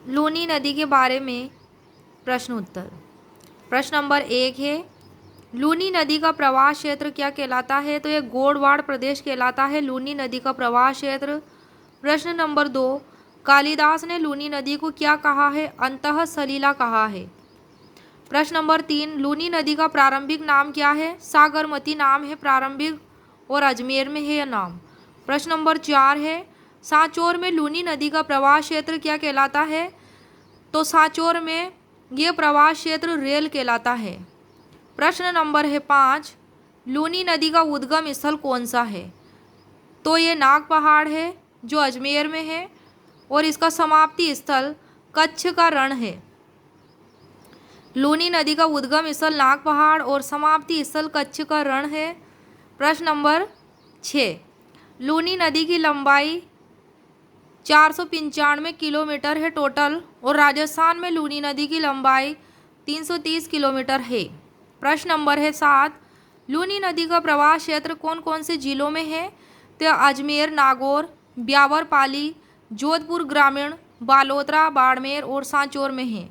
लूनी नदी के बारे में प्रश्न उत्तर। प्रश्न नंबर 1 है, लूनी नदी का प्रवाह क्षेत्र क्या कहलाता है? तो ये गोडवाड़ प्रदेश कहलाता है लूनी नदी का प्रवाह क्षेत्र। प्रश्न नंबर 2, कालिदास ने लूनी नदी को क्या कहा है? अंतः सलीला कहा है। प्रश्न नंबर 3, लूनी नदी का प्रारंभिक नाम क्या है? सागरमती नाम है प्रारंभिक, और अजमेर में है यह नाम। प्रश्न नंबर 4 है, सांचौर में लूनी नदी का प्रवाह क्षेत्र क्या कहलाता है? तो सांचौर में यह प्रवाह क्षेत्र रेल कहलाता है। प्रश्न नंबर है 5, लूनी नदी का उद्गम स्थल कौन सा है? तो ये नाग पहाड़ है जो अजमेर में है, और इसका समाप्ति स्थल कच्छ का रण है। लूनी नदी का उद्गम स्थल नाग पहाड़ और समाप्ति स्थल कच्छ का रण है। प्रश्न नंबर 6, लूनी नदी की लंबाई 495 किलोमीटर है टोटल, और राजस्थान में लूनी नदी की लंबाई 330 किलोमीटर है। प्रश्न नंबर है 7, लूनी नदी का प्रवाह क्षेत्र कौन कौन से जिलों में है? तो अजमेर, नागौर, ब्यावर पाली, जोधपुर ग्रामीण, बालोतरा, बाड़मेर और सांचौर में है।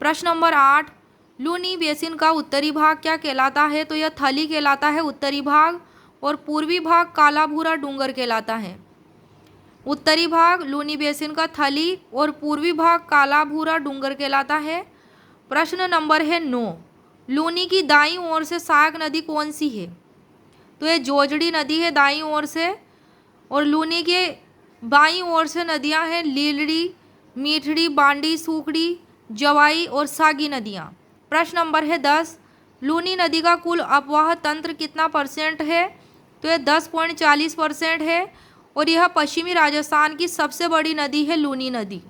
प्रश्न नंबर 8, लूनी बेसिन का उत्तरी भाग क्या कहलाता है? तो यह थली कहलाता है उत्तरी भाग, और पूर्वी भाग काला भूरा डूंगर कहलाता है। उत्तरी भाग लूनी बेसिन का थली और पूर्वी भाग काला भूरा डूंगर कहलाता है। प्रश्न नंबर है 9, लूनी की दाईं ओर से सहायक नदी कौन सी है? तो ये जोजड़ी नदी है दाईं ओर से, और लूनी के बाईं ओर से नदियां हैं लीलड़ी, मीठड़ी, बांडी, सूखड़ी, जवाई और सागी नदियां। प्रश्न नंबर है 10, लूनी नदी का कुल अपवाह तंत्र कितना % है? तो यह 10.40% है, और यह पश्चिमी राजस्थान की सबसे बड़ी नदी है लूनी नदी।